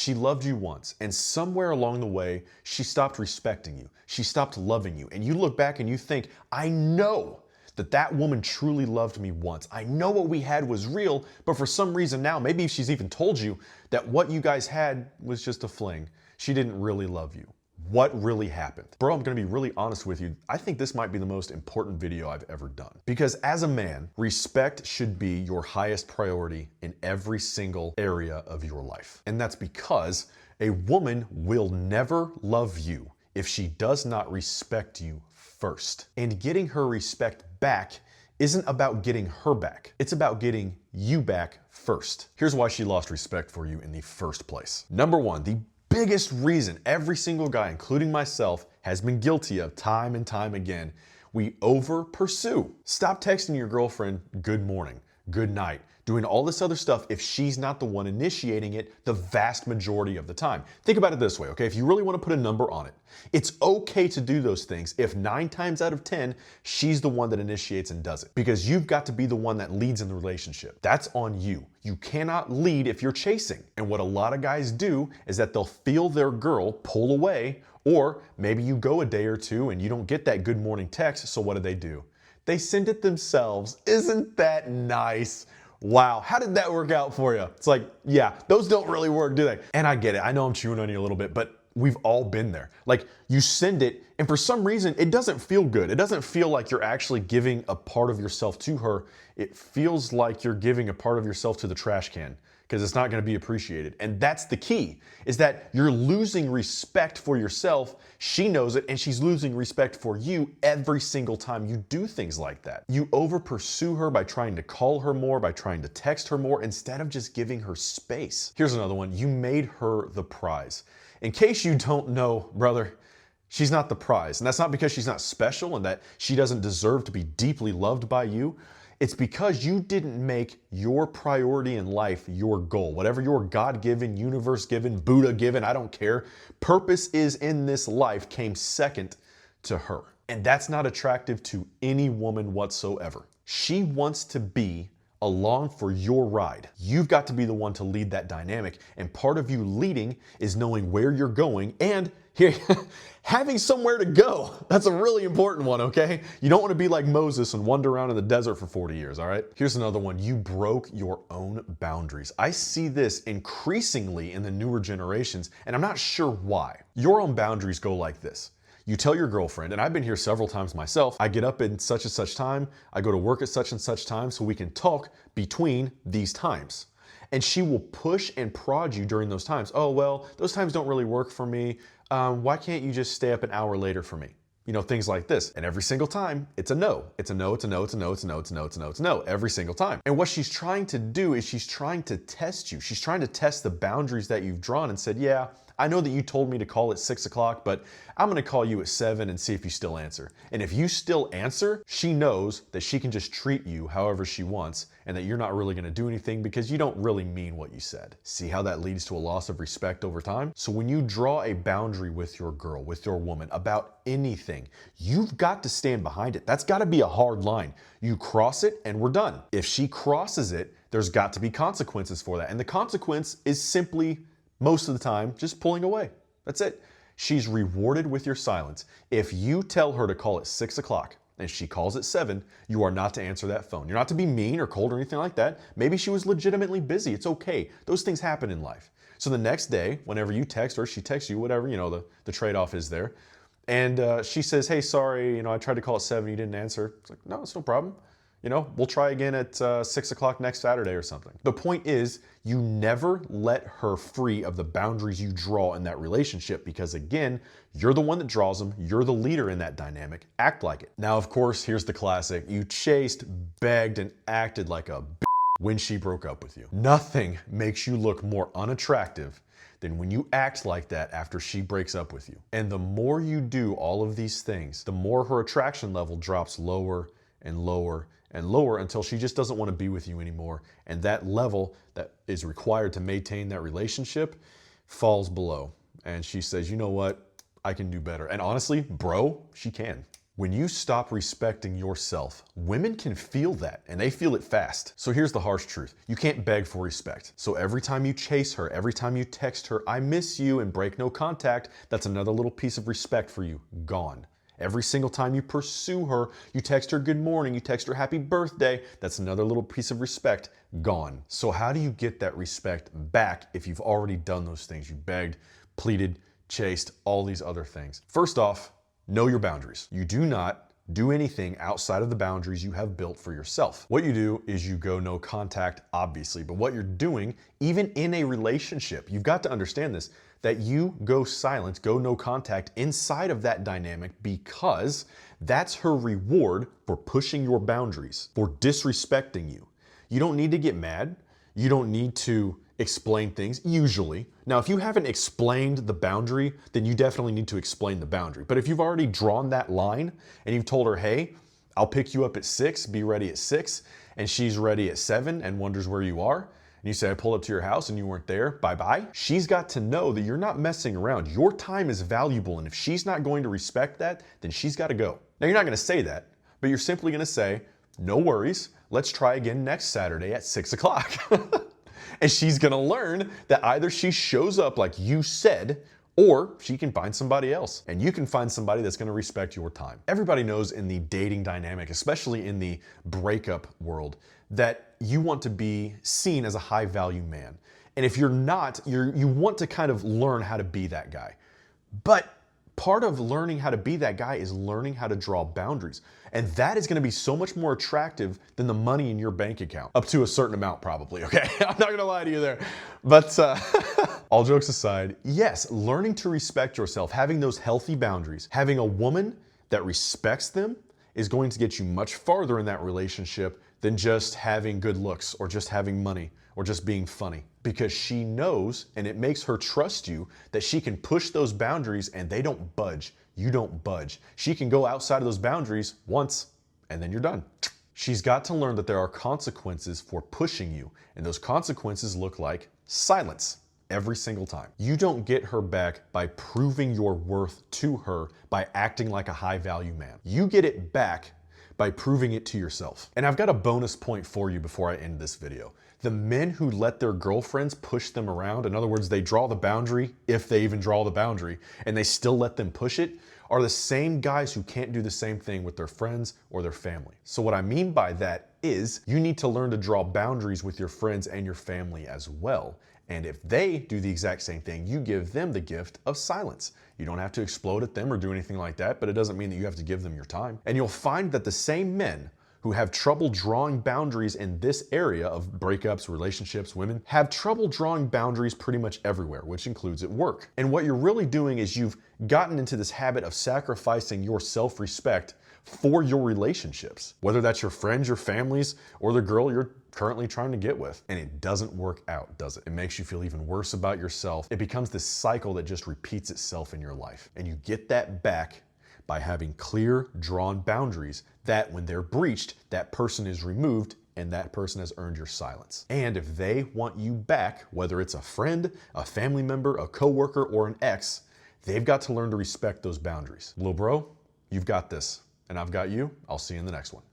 She loved you once, and somewhere along the way, she stopped respecting you. She stopped loving you. And you look back and you think, I know that woman truly loved me once. I know what we had was real, but for some reason now, maybe she's even told you that what you guys had was just a fling. She didn't really love you. What really happened? Bro, I'm gonna be really honest with you. I think this might be the most important video I've ever done. Because as a man, respect should be your highest priority in every single area of your life. And that's because a woman will never love you if she does not respect you first. And getting her respect back isn't about getting her back. It's about getting you back first. Here's why she lost respect for you in the first place. Number one, the biggest reason every single guy, including myself, has been guilty of time and time again: we over pursue. Stop texting your girlfriend good morning, good night, doing all this other stuff if she's not the one initiating it the vast majority of the time. Think about it this way, okay? If you really want to put a number on it, it's okay to do those things if 9 times out of 10, she's the one that initiates and does it. Because you've got to be the one that leads in the relationship. That's on you. You cannot lead if you're chasing. And what a lot of guys do is that they'll feel their girl pull away, or maybe you go a day or two and you don't get that good morning text, so what do? They send it themselves. Isn't that nice? Wow, how did that work out for you? It's like, yeah, those don't really work, do they? And I get it, I know I'm chewing on you a little bit, but we've all been there. Like, you send it, and for some reason, it doesn't feel good. It doesn't feel like you're actually giving a part of yourself to her. It feels like you're giving a part of yourself to the trash can, because it's not gonna be appreciated. And that's the key, is that you're losing respect for yourself. She knows it, and she's losing respect for you every single time you do things like that. You over pursue her by trying to call her more, by trying to text her more, instead of just giving her space. Here's another one. You made her the prize. In case you don't know, brother, she's not the prize. And that's not because she's not special and that she doesn't deserve to be deeply loved by you. It's because you didn't make your priority in life your goal. Whatever your God-given, universe-given, Buddha-given, I don't care, purpose is in this life came second to her. And that's not attractive to any woman whatsoever. She wants to be along for your ride. You've got to be the one to lead that dynamic. And part of you leading is knowing where you're going and here, having somewhere to go. That's a really important one, okay? You don't want to be like Moses and wander around in the desert for 40 years, all right? Here's another one. You broke your own boundaries. I see this increasingly in the newer generations, and I'm not sure why. Your own boundaries go like this. You tell your girlfriend, and I've been here several times myself, I get up at such and such time, I go to work at such and such time so we can talk between these times. And she will push and prod you during those times. Oh, well, those times don't really work for me. Why can't you just stay up an hour later for me? You know, things like this. And every single time, it's a no. It's a no, it's a no, it's a no, it's a no, it's a no, it's a no, it's a no, every single time. And what she's trying to do is she's trying to test you. She's trying to test the boundaries that you've drawn and said, yeah, I know that you told me to call at 6 o'clock, but I'm gonna call you at 7 and see if you still answer. And if you still answer, she knows that she can just treat you however she wants and that you're not really gonna do anything because you don't really mean what you said. See how that leads to a loss of respect over time? So when you draw a boundary with your girl, with your woman, about anything, you've got to stand behind it. That's gotta be a hard line. You cross it and we're done. If she crosses it, there's got to be consequences for that. And the consequence is simply, most of the time, just pulling away. That's it. She's rewarded with your silence. If you tell her to call at 6 o'clock and she calls at 7, you are not to answer that phone. You're not to be mean or cold or anything like that. Maybe she was legitimately busy. It's okay. Those things happen in life. So the next day, whenever you text her, she texts you, whatever, you know, the trade-off is there. And she says, hey, sorry, you know, I tried to call at 7, you didn't answer. It's like, no, it's no problem. You know, we'll try again at 6 o'clock next Saturday or something. The point is, you never let her free of the boundaries you draw in that relationship because, again, you're the one that draws them. You're the leader in that dynamic. Act like it. Now, of course, here's the classic. You chased, begged, and acted like a when she broke up with you. Nothing makes you look more unattractive than when you act like that after she breaks up with you. And the more you do all of these things, the more her attraction level drops lower and lower and lower until she just doesn't want to be with you anymore. And that level that is required to maintain that relationship falls below. And she says, you know what? I can do better. And honestly, bro, she can. When you stop respecting yourself, women can feel that, and they feel it fast. So here's the harsh truth. You can't beg for respect. So every time you chase her, every time you text her, "I miss you," and break no contact, that's another little piece of respect for you, gone. Every single time you pursue her, you text her good morning, you text her happy birthday, that's another little piece of respect, gone. So how do you get that respect back if you've already done those things? You begged, pleaded, chased, all these other things. First off, know your boundaries. You do not do anything outside of the boundaries you have built for yourself. What you do is you go no contact, obviously, but what you're doing, even in a relationship, you've got to understand this, that you go silent, go no contact inside of that dynamic, because that's her reward for pushing your boundaries, for disrespecting you. You don't need to get mad. You don't need to explain things, usually. Now, if you haven't explained the boundary, then you definitely need to explain the boundary. But if you've already drawn that line and you've told her, "Hey, I'll pick you up at 6, be ready at 6, and she's ready at 7 and wonders where you are, and you say, "I pulled up to your house and you weren't there, bye-bye," she's got to know that you're not messing around. Your time is valuable, and if she's not going to respect that, then she's got to go. Now, you're not going to say that, but you're simply going to say, "No worries, let's try again next Saturday at 6 o'clock. And she's gonna learn that either she shows up like you said, or she can find somebody else. And you can find somebody that's gonna respect your time. Everybody knows in the dating dynamic, especially in the breakup world, that you want to be seen as a high value man. And if you're not, you want to kind of learn how to be that guy. But part of learning how to be that guy is learning how to draw boundaries. And that is going to be so much more attractive than the money in your bank account. Up to a certain amount, probably, okay? I'm not going to lie to you there. But all jokes aside, yes, learning to respect yourself, having those healthy boundaries, having a woman that respects them is going to get you much farther in that relationship than just having good looks or just having money or just being funny. Because she knows, and it makes her trust you, that she can push those boundaries and they don't budge. You don't budge. She can go outside of those boundaries once and then you're done. She's got to learn that there are consequences for pushing you, and those consequences look like silence every single time. You don't get her back by proving your worth to her by acting like a high value man. You get it back by proving it to yourself. And I've got a bonus point for you before I end this video. The men who let their girlfriends push them around, in other words, they draw the boundary, if they even draw the boundary, and they still let them push it, are the same guys who can't do the same thing with their friends or their family. So what I mean by that is you need to learn to draw boundaries with your friends and your family as well. And if they do the exact same thing, you give them the gift of silence. You don't have to explode at them or do anything like that, but it doesn't mean that you have to give them your time. And you'll find that the same men who have trouble drawing boundaries in this area of breakups, relationships, women, have trouble drawing boundaries pretty much everywhere, which includes at work. And what you're really doing is you've gotten into this habit of sacrificing your self-respect for your relationships, whether that's your friends, your families, or the girl you're currently trying to get with. And it doesn't work out, does it? It makes you feel even worse about yourself. It becomes this cycle that just repeats itself in your life. And you get that back by having clear, drawn boundaries that when they're breached, that person is removed and that person has earned your silence. And if they want you back, whether it's a friend, a family member, a coworker, or an ex, they've got to learn to respect those boundaries. Little bro, you've got this, and I've got you. I'll see you in the next one.